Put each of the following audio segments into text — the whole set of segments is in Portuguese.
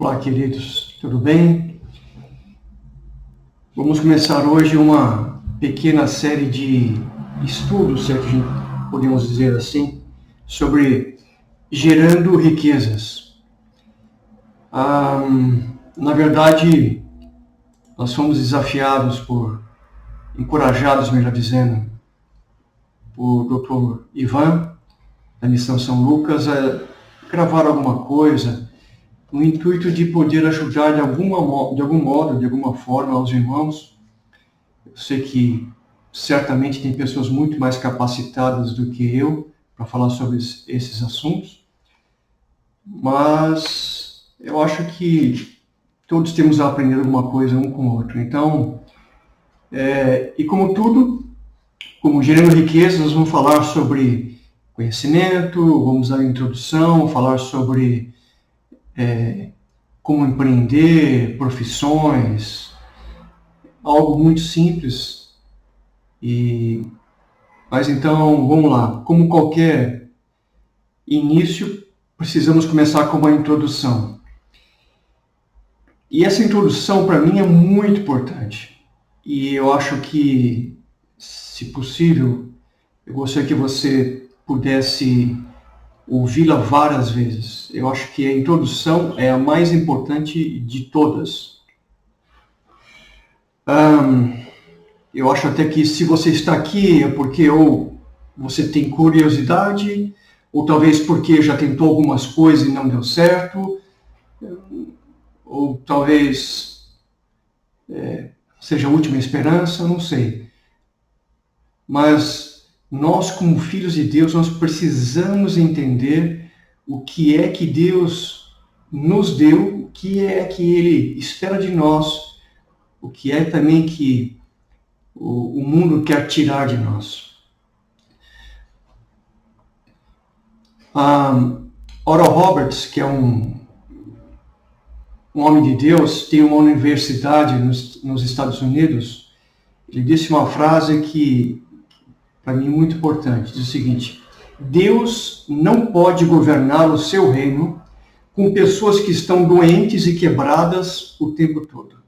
Olá, queridos, tudo bem? Vamos começar hoje uma pequena série de estudos, se a gente podemos dizer assim, sobre gerando riquezas. Na verdade, nós fomos desafiados encorajados, melhor dizendo, por Dr. Ivan, da Missão São Lucas, a gravar alguma coisa, no intuito de poder ajudar de algum modo, de alguma forma, aos irmãos. Eu sei que certamente tem pessoas muito mais capacitadas do que eu para falar sobre esses assuntos, mas eu acho que todos temos a aprender alguma coisa um com o outro. Então, e como tudo, como gerando riqueza, nós vamos falar sobre conhecimento, vamos dar a introdução, falar sobre como empreender, profissões, algo muito simples. Mas então, vamos lá. Como qualquer início, precisamos começar com uma introdução. E essa introdução, para mim, é muito importante. E eu acho que, se possível, eu gostaria que você pudesse ouvi-la várias vezes. Eu acho que a introdução é a mais importante de todas. Eu acho até que se você está aqui é porque ou você tem curiosidade, ou talvez porque já tentou algumas coisas e não deu certo, ou talvez seja a última esperança, não sei. Mas nós, como filhos de Deus, nós precisamos entender o que é que Deus nos deu, o que é que Ele espera de nós, o que é também que o mundo quer tirar de nós. Oral Roberts, que é um homem de Deus, tem uma universidade nos Estados Unidos. Ele disse uma frase que, para mim, é muito importante. Diz o seguinte: Deus não pode governar o seu reino com pessoas que estão doentes e quebradas o tempo todo.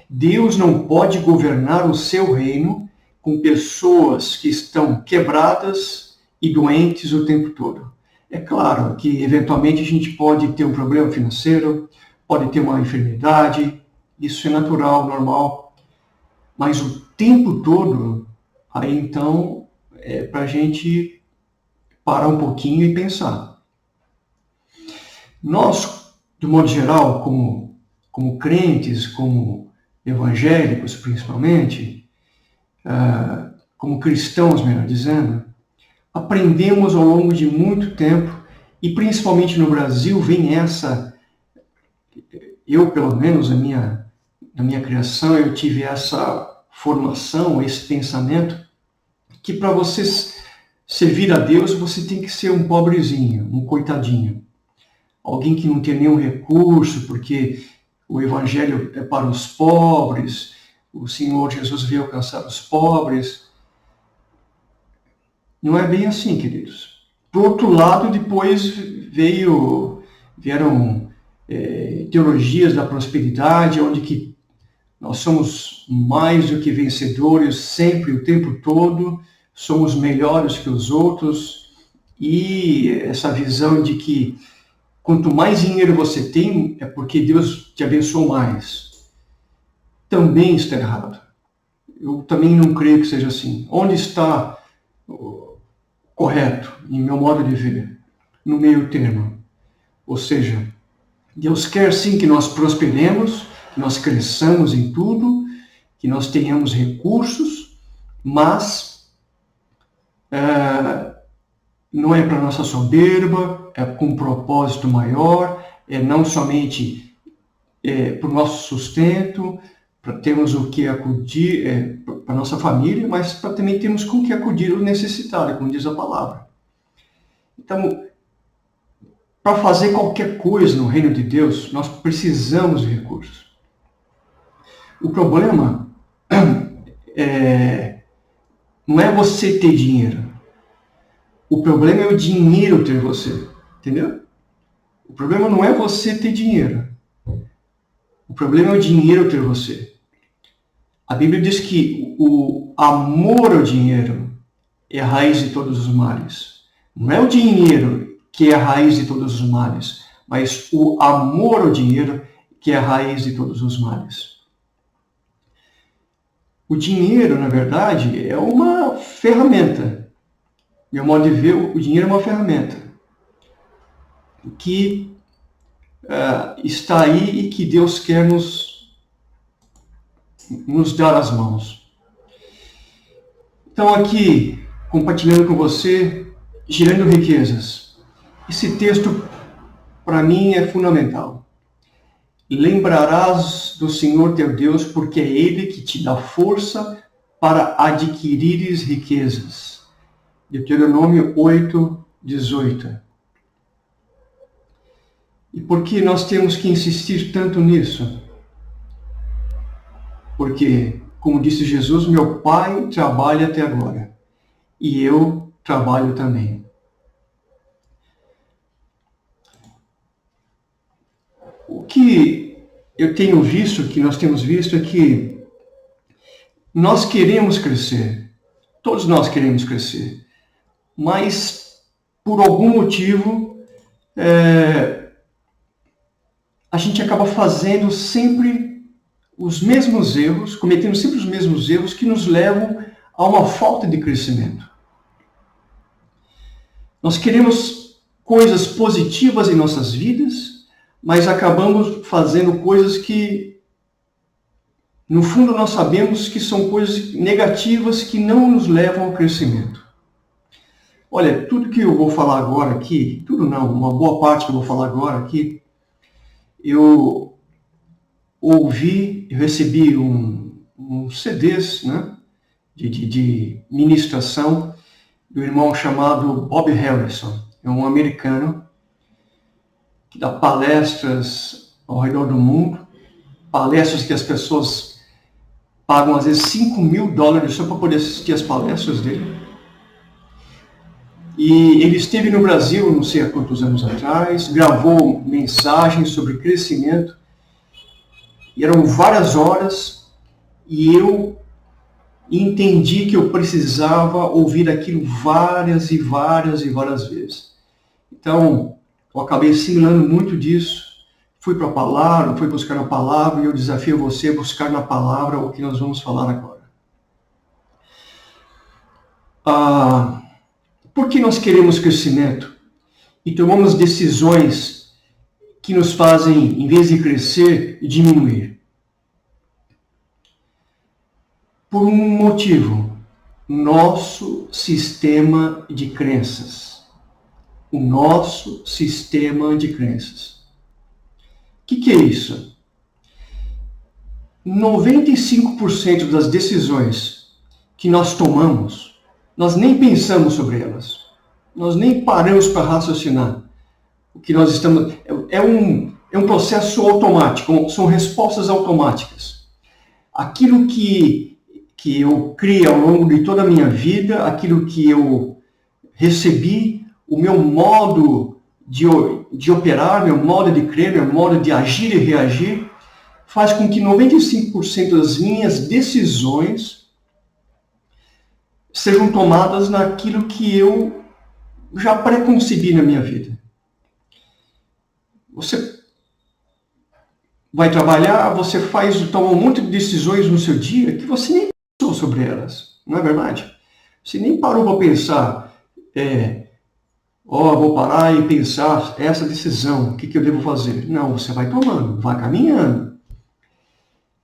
Deus não pode governar o seu reino com pessoas que estão quebradas e doentes o tempo todo. É claro que, eventualmente, a gente pode ter um problema financeiro, pode ter uma enfermidade, isso é natural, normal, mas o tempo todo, aí então, é para a gente parar um pouquinho e pensar. Nós, de modo geral, como crentes, como evangélicos principalmente, como cristãos, melhor dizendo, aprendemos ao longo de muito tempo, e principalmente no Brasil vem eu pelo menos na minha criação, eu tive essa formação, esse pensamento, que para você servir a Deus, você tem que ser um pobrezinho, um coitadinho. Alguém que não tem nenhum recurso, porque o Evangelho é para os pobres, o Senhor Jesus veio alcançar os pobres. Não é bem assim, queridos. Por outro lado, depois vieram teologias da prosperidade, onde que nós somos mais do que vencedores sempre, o tempo todo, somos melhores que os outros, e essa visão de que quanto mais dinheiro você tem, é porque Deus te abençoou mais. Também está errado. Eu também não creio que seja assim. Onde está correto, em meu modo de ver? No meio termo. Ou seja, Deus quer sim que nós prosperemos, que nós cresçamos em tudo, que nós tenhamos recursos, mas não é para nossa soberba, é com um propósito maior, é não somente para o nosso sustento, para termos o que acudir para a nossa família, mas para também termos com o que acudir o necessitado, como diz a palavra. Então, para fazer qualquer coisa no reino de Deus, nós precisamos de recursos. O problema não é você ter dinheiro. O problema é o dinheiro ter você, entendeu? O problema não é você ter dinheiro. O problema é o dinheiro ter você. A Bíblia diz que o amor ao dinheiro é a raiz de todos os males. Não é o dinheiro que é a raiz de todos os males, mas o amor ao dinheiro que é a raiz de todos os males. O dinheiro, na verdade, é uma ferramenta. Meu modo de ver, o dinheiro é uma ferramenta que está aí e que Deus quer nos dar as mãos. Então aqui, compartilhando com você, gerando riquezas. Esse texto, para mim, é fundamental. Lembrarás do Senhor teu Deus, porque é Ele que te dá força para adquirires riquezas. Deuteronômio 8, 18. E por que nós temos que insistir tanto nisso? Porque, como disse Jesus, meu Pai trabalha até agora. E eu trabalho também. O que eu tenho visto, que nós temos visto, é que nós queremos crescer. Todos nós queremos crescer. Mas, por algum motivo, a gente acaba fazendo sempre os mesmos erros, cometendo sempre os mesmos erros que nos levam a uma falta de crescimento. Nós queremos coisas positivas em nossas vidas, mas acabamos fazendo coisas que, no fundo, nós sabemos que são coisas negativas que não nos levam ao crescimento. Olha, tudo que eu vou falar agora aqui, tudo não, uma boa parte que eu vou falar agora aqui, eu recebi um CDs, né, de ministração do irmão chamado Bob Harrison. É um americano que dá palestras ao redor do mundo, palestras que as pessoas pagam às vezes $5.000 só para poder assistir as palestras dele. E ele esteve no Brasil, não sei há quantos anos atrás, gravou mensagens sobre crescimento, e eram várias horas, e eu entendi que eu precisava ouvir aquilo várias e várias e várias vezes. Então, eu acabei assimilando muito disso, fui para a palavra, fui buscar na palavra, e eu desafio você a buscar na palavra o que nós vamos falar agora. Por que nós queremos crescimento e tomamos decisões que nos fazem, em vez de crescer, diminuir? Por um motivo: nosso sistema de crenças. O nosso sistema de crenças. O que é isso? 95% das decisões que nós tomamos, nós nem pensamos sobre elas. Nós nem paramos para raciocinar. O que nós estamos é um processo automático, são respostas automáticas. Aquilo que eu criei ao longo de toda a minha vida, aquilo que eu recebi, o meu modo de operar, meu modo de crer, meu modo de agir e reagir, faz com que 95% das minhas decisões sejam tomadas naquilo que eu já preconcebi na minha vida. Você vai trabalhar, você toma um monte de decisões no seu dia que você nem pensou sobre elas, não é verdade? Você nem parou para pensar, vou parar e pensar essa decisão, o que eu devo fazer? Não, você vai tomando, vai caminhando.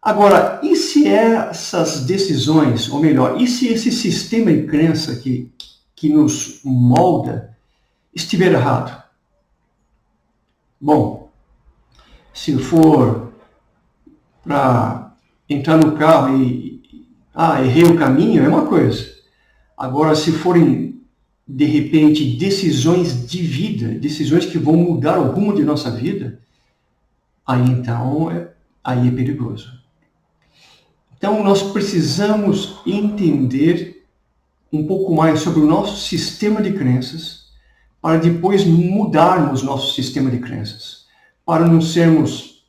Agora, e se essas decisões, ou melhor, e se esse sistema de crença que nos molda estiver errado? Bom, se for para entrar no carro e errei o caminho, é uma coisa. Agora, se forem, de repente, decisões de vida, decisões que vão mudar o rumo de nossa vida, aí então aí é perigoso. Então, nós precisamos entender um pouco mais sobre o nosso sistema de crenças para depois mudarmos nosso sistema de crenças, para não sermos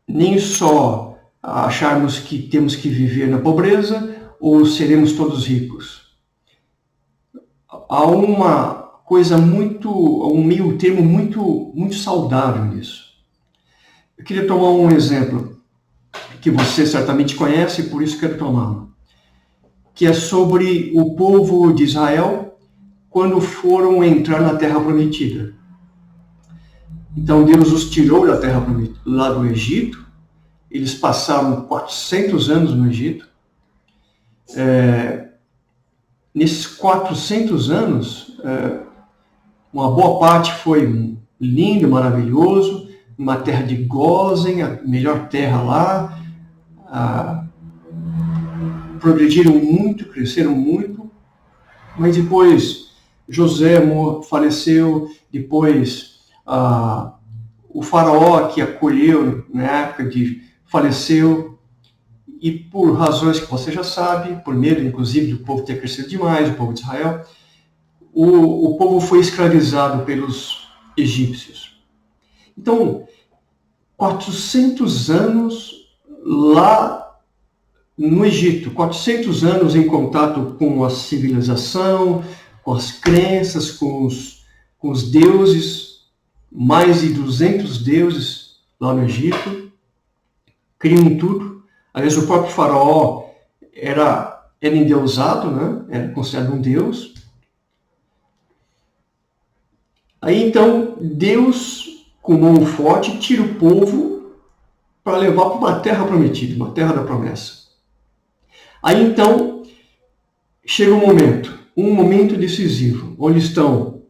nem só acharmos que temos que viver na pobreza ou seremos todos ricos. Há uma coisa um meio termo muito saudável nisso. Eu queria tomar um exemplo que você certamente conhece, por isso quero tomá-lo, que é sobre o povo de Israel quando foram entrar na Terra Prometida. Então Deus os tirou da Terra Prometida, lá do Egito. Eles passaram 400 anos no Egito. Nesses 400 anos, uma boa parte foi lindo, maravilhoso, uma terra de Gósen, a melhor terra lá. Progrediram muito, cresceram muito, mas depois José faleceu, depois o faraó que acolheu na época faleceu, e por razões que você já sabe, por medo inclusive do povo ter crescido demais, o povo de Israel, o povo foi escravizado pelos egípcios. Então, 400 anos lá no Egito, 400 anos em contato com a civilização, com as crenças, com os deuses, mais de 200 deuses lá no Egito, criam tudo. Aliás, o próprio faraó era endeusado, né? Era considerado um deus. Aí então, Deus, com mão forte, tira o povo para levar para uma terra prometida, uma terra da promessa. Aí então, chega um momento decisivo, onde estão,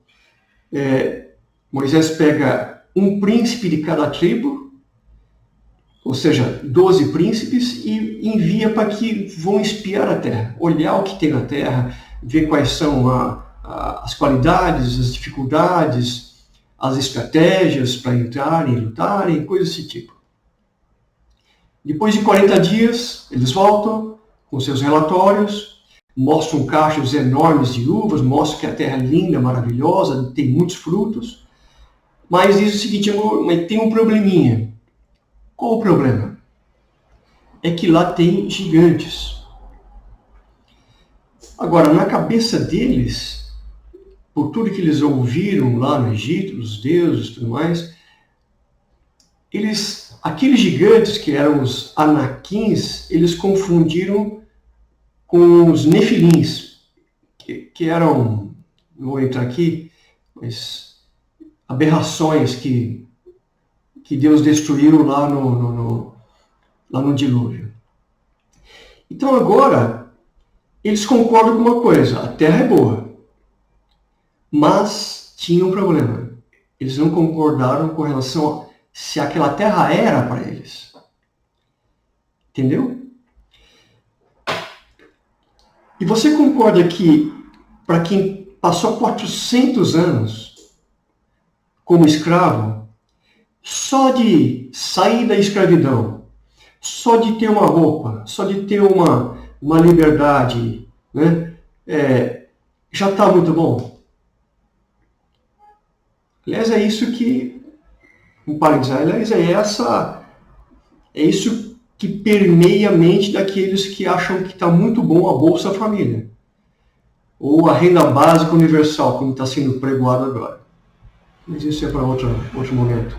Moisés pega um príncipe de cada tribo, ou seja, 12 príncipes, e envia para que vão espiar a terra, olhar o que tem na terra, ver quais são as qualidades, as dificuldades, as estratégias para entrarem, lutarem, coisas desse tipo. Depois de 40 dias, eles voltam com seus relatórios, mostram cachos enormes de uvas, mostram que a terra é linda, maravilhosa, tem muitos frutos, mas diz o seguinte, mas tem um probleminha. Qual o problema? É que lá tem gigantes. Agora, na cabeça deles, por tudo que eles ouviram lá no Egito, os deuses e tudo mais, aqueles gigantes que eram os anaquins, eles confundiram com os nefilins, que eram, não vou entrar aqui, mas aberrações que Deus destruiu lá no dilúvio. Então agora, eles concordam com uma coisa, a terra é boa, mas tinha um problema. Eles não concordaram com relação a se aquela terra era para eles. Entendeu? E você concorda que, para quem passou 400 anos como escravo, só de sair da escravidão, só de ter uma roupa, só de ter uma liberdade, né, já está muito bom? Aliás, é isso que, aliás, é isso que permeia a mente daqueles que acham que está muito bom a Bolsa Família. Ou a renda básica universal, como está sendo pregoado agora. Mas isso é para outro momento.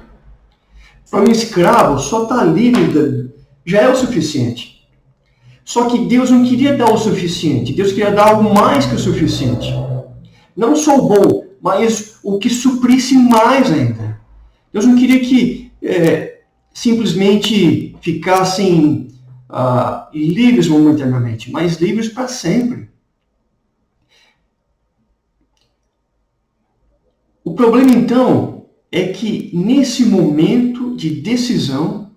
Para um escravo, só estar livre já é o suficiente. Só que Deus não queria dar o suficiente. Deus queria dar algo mais que o suficiente. Não só o bom, mas o que suprisse mais ainda. Deus não queria que simplesmente ficassem livres momentaneamente, mas livres para sempre. O problema, então, é que nesse momento de decisão,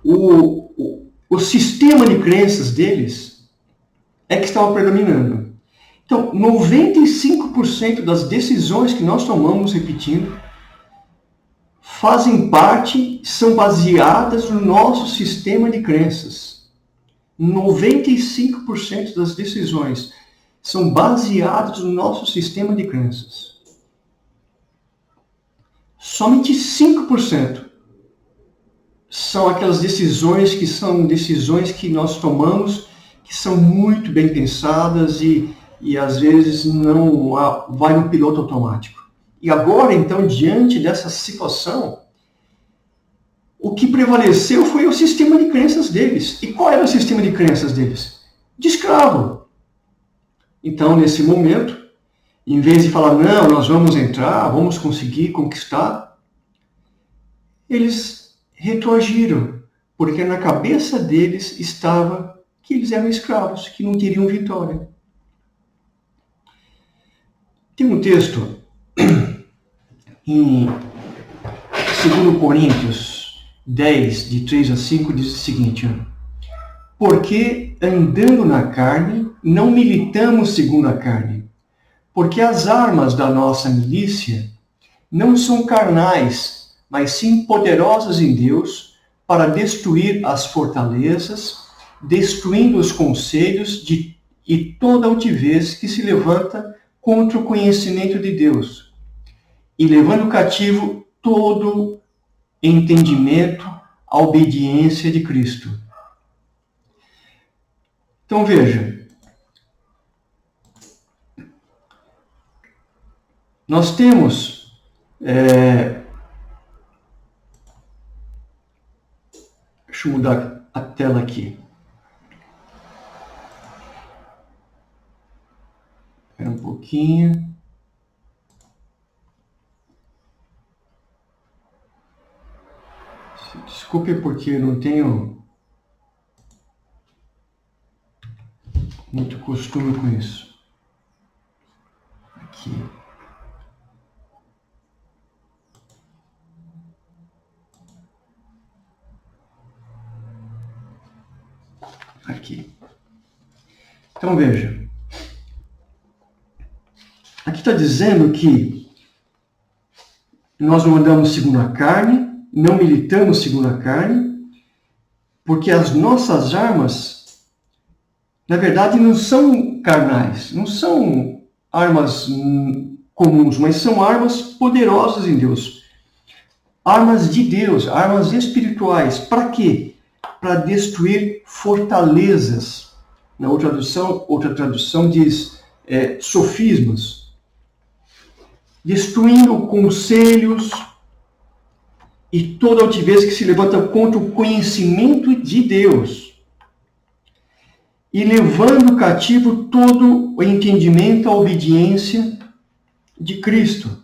o sistema de crenças deles é que estava predominando. Então, 95% das decisões que nós tomamos, repetindo, fazem parte, são baseadas no nosso sistema de crenças. 95% das decisões são baseadas no nosso sistema de crenças. somente 5% são aquelas decisões que nós tomamos, que são muito bem pensadas e às vezes não vai no piloto automático. E agora, então, diante dessa situação, o que prevaleceu foi o sistema de crenças deles. E qual era o sistema de crenças deles? De escravo. Então, nesse momento, em vez de falar, não, nós vamos entrar, vamos conseguir conquistar, eles retroagiram, porque na cabeça deles estava que eles eram escravos, que não teriam vitória. Tem um texto em 2 Coríntios 10, de 3 a 5, diz o seguinte: porque andando na carne, não militamos segundo a carne, porque as armas da nossa milícia não são carnais, mas sim poderosas em Deus para destruir as fortalezas, destruindo os conselhos e toda altivez que se levanta contra o conhecimento de Deus, e levando cativo todo entendimento à obediência de Cristo. Então veja, nós temos deixa eu mudar a tela aqui. Espera um pouquinho. Desculpe porque eu não tenho muito costume com isso. Aqui. Aqui. Então veja. Aqui está dizendo que nós não andamos segundo a carne, não militamos segundo a carne, porque as nossas armas, na verdade, não são carnais, não são armas comuns, mas são armas poderosas em Deus. Armas de Deus, armas espirituais. Para quê? Para destruir fortalezas. Na outra tradução diz sofismas. Destruindo conselhos e toda altivez que se levanta contra o conhecimento de Deus. E levando cativo todo o entendimento à obediência de Cristo.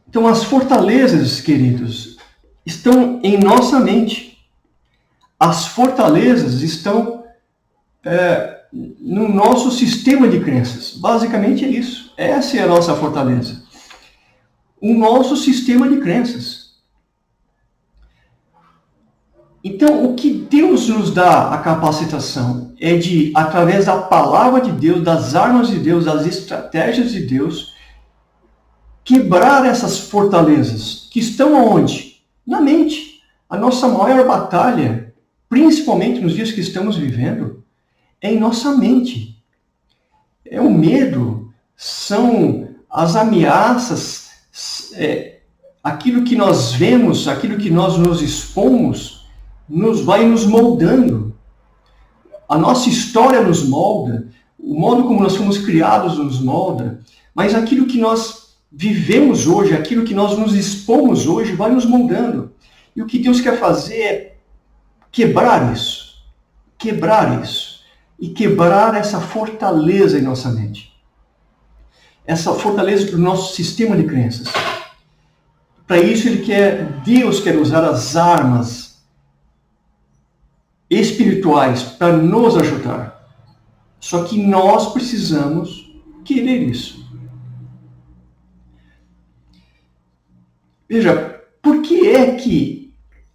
Então, as fortalezas, queridos, estão em nossa mente. As fortalezas estão no nosso sistema de crenças. Basicamente é isso. Essa é a nossa fortaleza. O nosso sistema de crenças. Então, o que Deus nos dá a capacitação é de, através da palavra de Deus, das armas de Deus, das estratégias de Deus, quebrar essas fortalezas que estão onde? Na mente. A nossa maior batalha, principalmente nos dias que estamos vivendo, é em nossa mente. É o medo, são as ameaças, aquilo que nós vemos, aquilo que nós nos expomos, vai nos moldando. A nossa história nos molda, o modo como nós fomos criados nos molda, mas aquilo que nós vivemos hoje, aquilo que nós nos expomos hoje, vai nos moldando. E o que Deus quer fazer é quebrar isso e quebrar essa fortaleza em nossa mente. Essa fortaleza do nosso sistema de crenças. Para isso, Deus quer usar as armas espirituais para nos ajudar. Só que nós precisamos querer isso. Veja, por que é que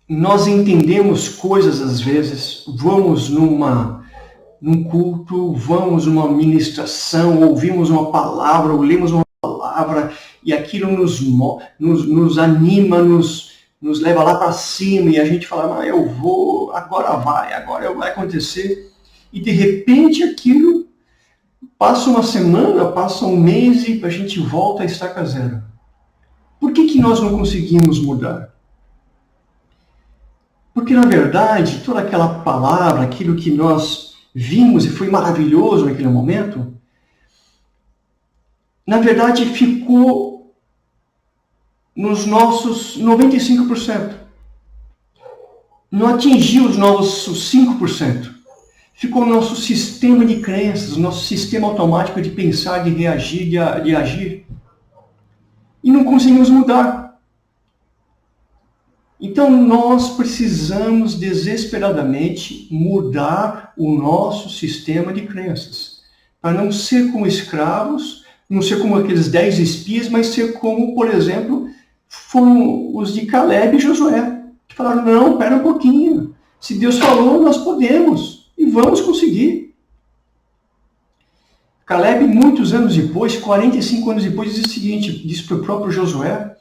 nós entendemos coisas às vezes, vamos num culto, vamos numa ministração, ouvimos uma palavra, ou lemos uma palavra, e aquilo nos anima, nos leva lá para cima, e a gente fala, eu vou, agora vai acontecer. E de repente aquilo Passa uma semana, passa um mês e a gente volta a estaca zero. Por que nós não conseguimos mudar? Porque, na verdade, toda aquela palavra, aquilo que nós vimos e foi maravilhoso naquele momento, na verdade ficou nos nossos 95%. Não atingiu os nossos 5%. Ficou no nosso sistema de crenças, o nosso sistema automático de pensar, de reagir, de agir. E não conseguimos mudar. Então nós precisamos desesperadamente mudar o nosso sistema de crenças. Para não ser como escravos, não ser como aqueles 10 espias, mas ser como, por exemplo, foram os de Caleb e Josué. Que falaram, não, espera um pouquinho. Se Deus falou, nós podemos. E vamos conseguir. Caleb, muitos anos depois, 45 anos depois, diz o seguinte, diz para o próprio Josué,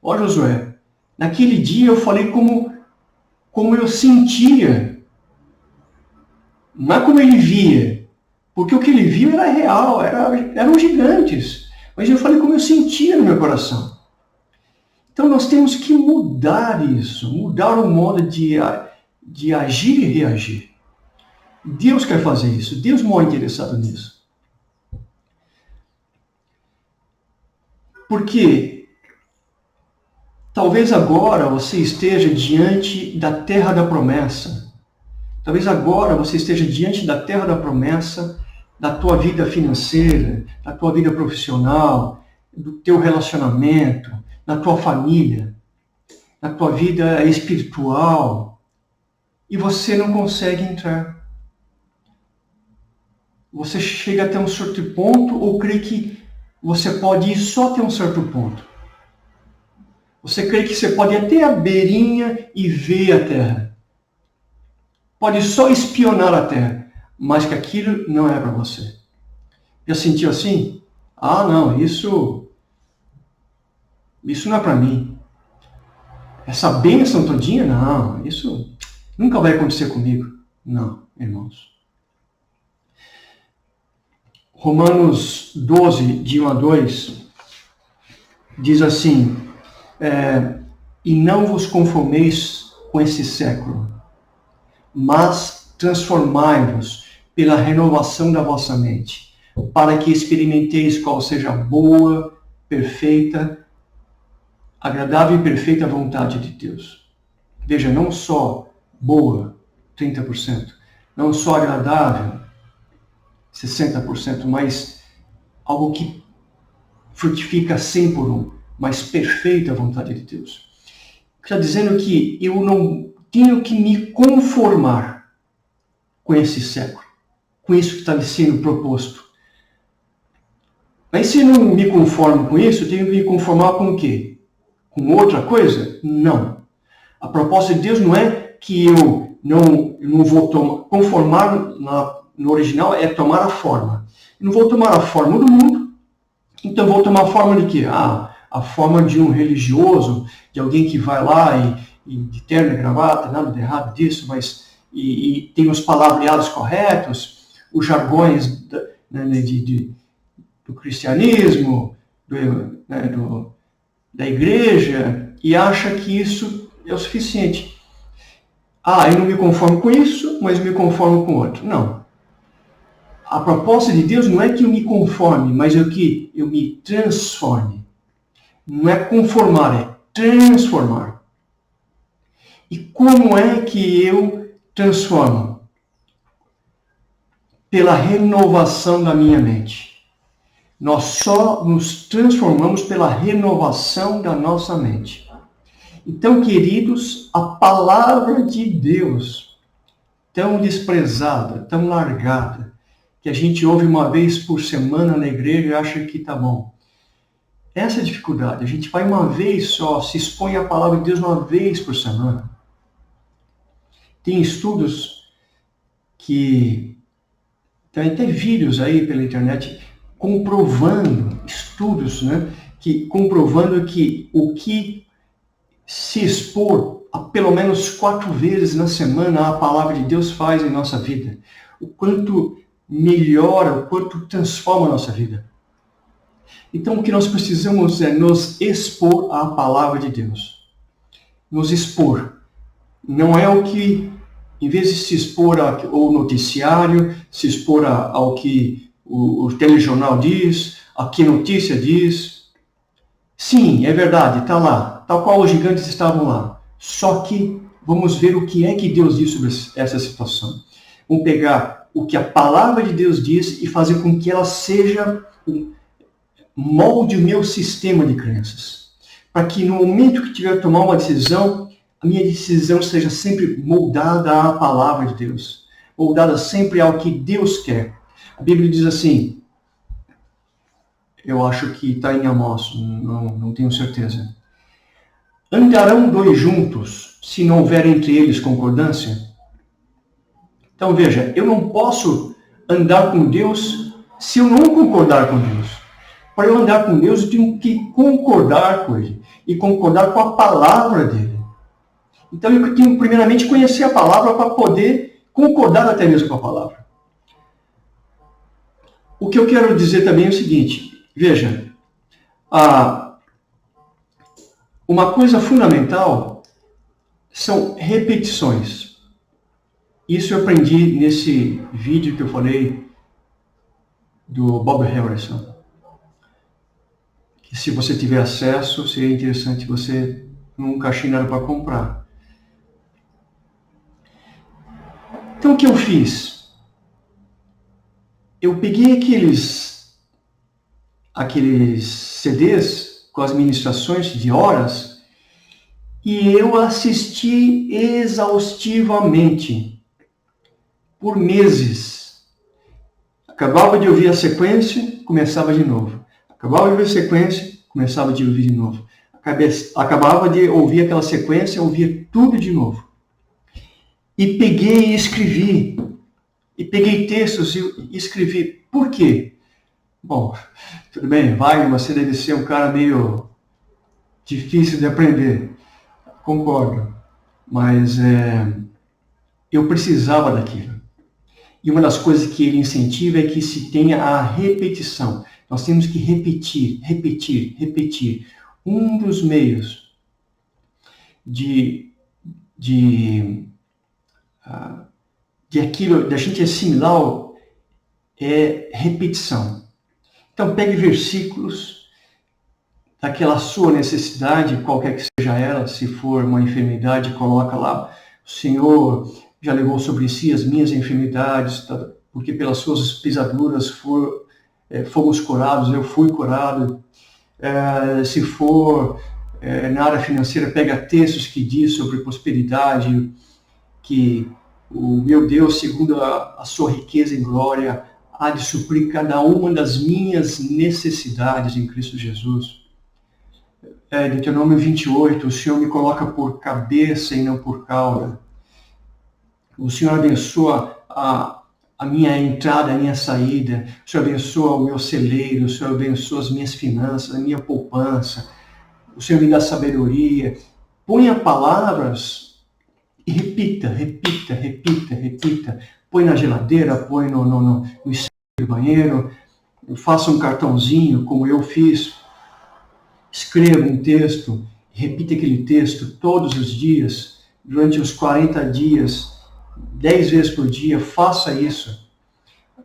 ó Josué, naquele dia eu falei como eu sentia, não é como ele via, porque o que ele viu era real, eram gigantes, mas eu falei como eu sentia no meu coração. Então nós temos que mudar isso, mudar o modo de agir e reagir. Deus quer fazer isso, Deus não é interessado nisso. Porque talvez agora você esteja diante da terra da promessa. Talvez agora você esteja diante da terra da promessa, da tua vida financeira, da tua vida profissional, do teu relacionamento, da tua família, da tua vida espiritual. E você não consegue entrar. Você chega até um certo ponto ou crê que você pode ir só até um certo ponto. Você crê que você pode ir até a beirinha e ver a terra. Pode só espionar a terra, mas que aquilo não é para você. Já sentiu assim? Ah, não, isso não é para mim. Essa bênção todinha, não, isso nunca vai acontecer comigo. Não, irmãos. Romanos 12, de 1 a 2, diz assim, e não vos conformeis com esse século, mas transformai-vos pela renovação da vossa mente, para que experimenteis qual seja a boa, perfeita, agradável e perfeita vontade de Deus. Veja, não só boa, 30%, não só agradável, 60%, mas algo que frutifica 100 por 1, mas perfeita a vontade de Deus. Está dizendo que eu não tenho que me conformar com esse século, com isso que está sendo proposto. Mas se eu não me conformo com isso, eu tenho que me conformar com o quê? Com outra coisa? Não. A proposta de Deus não é que eu não vou conformar no original, é tomar a forma. Eu não vou tomar a forma do mundo, então vou tomar a forma de quê? A forma de um religioso, de alguém que vai lá e de terno e gravata, nada de errado disso, mas e tem os palavreados corretos, os jargões do cristianismo, da igreja, e acha que isso é o suficiente. Eu não me conformo com isso, mas me conformo com outro. Não. A proposta de Deus não é que eu me conforme, mas é que eu me transforme. Não é conformar, é transformar. E como é que eu transformo? Pela renovação da minha mente. Nós só nos transformamos pela renovação da nossa mente. Então, queridos, a palavra de Deus, tão desprezada, tão largada, que a gente ouve uma vez por semana na igreja e acha que está bom. Essa é a dificuldade. A gente vai uma vez só, se expõe à palavra de Deus uma vez por semana. Tem estudos que... Tem até vídeos aí pela internet comprovando, estudos, né? Comprovando que o que se expor a pelo menos 4 vezes na semana a palavra de Deus faz em nossa vida. O quanto melhora, o quanto transforma a nossa vida. Então, o que nós precisamos é nos expor à palavra de Deus. Nos expor. Não é o que, em vez de se expor ao noticiário, se expor ao que o telejornal diz, a que a notícia diz. Sim, é verdade, está lá. Tal qual os gigantes estavam lá. Só que vamos ver o que é que Deus diz sobre essa situação. Vamos pegar o que a palavra de Deus diz e fazer com que ela seja molde o meu sistema de crenças. Para que no momento que tiver que tomar uma decisão, a minha decisão seja sempre moldada à palavra de Deus. Moldada sempre ao que Deus quer. A Bíblia diz assim, eu acho que está em Amós, não tenho certeza. Andarão dois juntos, se não houver entre eles concordância? Então veja, eu não posso andar com Deus se eu não concordar com Deus. Para eu andar com Deus, eu tenho que concordar com Ele. E concordar com a palavra dEle. Então eu tenho primeiramente conhecer a palavra para poder concordar até mesmo com a palavra. O que eu quero dizer também é o seguinte, veja, uma coisa fundamental são repetições. Isso eu aprendi nesse vídeo que eu falei do Bob Harrison. Que se você tiver acesso, seria interessante você nunca achar nada para comprar. Então o que eu fiz? Eu peguei aqueles CDs com as ministrações de horas e eu assisti exaustivamente por meses. Acabava de ouvir a sequência, começava de novo. Acabava de ouvir a sequência, começava de ouvir de novo. Acabava de ouvir aquela sequência, ouvia tudo de novo. E peguei e escrevi. E peguei textos e escrevi. Por quê? Bom, tudo bem, Wagner, você deve ser um cara meio difícil de aprender. Concordo. Mas eu precisava daquilo. E uma das coisas que ele incentiva é que se tenha a repetição. Nós temos que repetir, repetir, repetir. Um dos meios de aquilo, da gente assimilar é repetição. Então pegue versículos daquela sua necessidade, qualquer que seja ela, se for uma enfermidade, coloca lá, o Senhor já levou sobre si as minhas enfermidades, porque pelas suas pisaduras fomos curados, eu fui curado. Se for na área financeira, pega textos que diz sobre prosperidade, que o meu Deus, segundo a sua riqueza em glória, há de suprir cada uma das minhas necessidades em Cristo Jesus. Deuteronômio 28, o Senhor me coloca por cabeça e não por cauda. O Senhor abençoa a minha entrada, a minha saída. O Senhor abençoa o meu celeiro, o Senhor abençoa as minhas finanças, a minha poupança. O Senhor me dá sabedoria. Ponha palavras e repita, repita, repita, repita. Põe na geladeira, põe no espelho do banheiro. Faça um cartãozinho, como eu fiz. Escreva um texto, repita aquele texto todos os dias, durante os 40 dias, 10 vezes por dia, faça isso.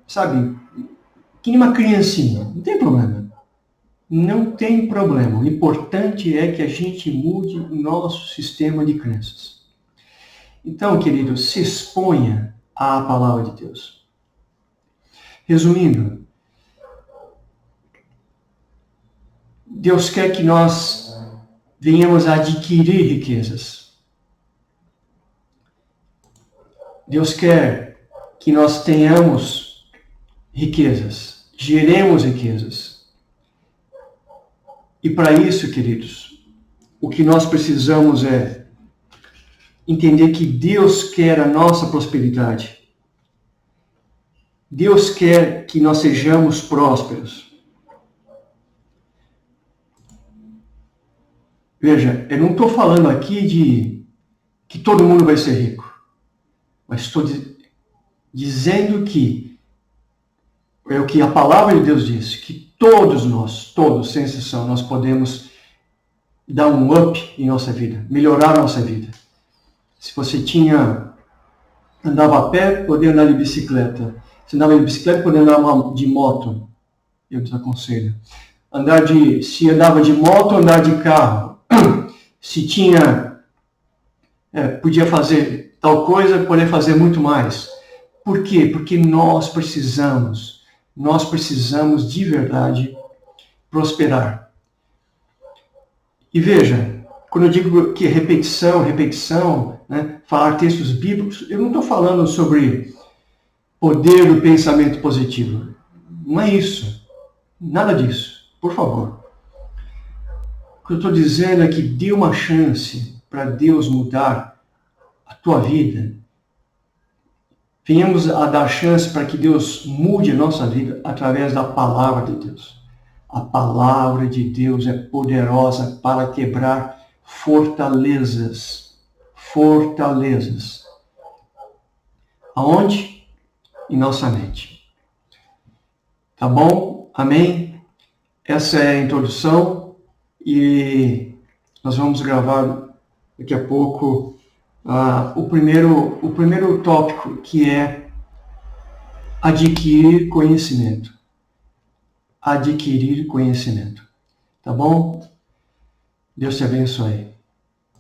Sabe, que nem uma criancinha, não tem problema. Não tem problema. O importante é que a gente mude o nosso sistema de crenças. Então, querido, se exponha à palavra de Deus. Resumindo, Deus quer que nós venhamos a adquirir riquezas. Deus quer que nós tenhamos riquezas, geremos riquezas. E para isso, queridos, o que nós precisamos é entender que Deus quer a nossa prosperidade. Deus quer que nós sejamos prósperos. Veja, eu não estou falando aqui de que todo mundo vai ser rico, mas estou dizendo que é o que a palavra de Deus diz, que todos nós, todos, sem exceção, nós podemos dar um up em nossa vida, melhorar a nossa vida. Se você andava a pé, podia andar de bicicleta. Se andava de bicicleta, podia andar de moto. Eu desaconselho. Se andava de moto, andar de carro. Se podia fazer tal coisa, podia fazer muito mais. Por quê? Porque nós precisamos de verdade prosperar. E veja, quando eu digo que repetição, né, falar textos bíblicos, eu não estou falando sobre poder do pensamento positivo. Não é isso. Nada disso. Por favor. O que eu estou dizendo é que dê uma chance para Deus mudar a tua vida. Venhamos a dar chance para que Deus mude a nossa vida através da palavra de Deus. A palavra de Deus é poderosa para quebrar fortalezas. Fortalezas. Aonde? Em nossa mente. Tá bom? Amém? Essa é a introdução e nós vamos gravar daqui a pouco o primeiro tópico, que é adquirir conhecimento. Adquirir conhecimento. Tá bom? Deus te abençoe.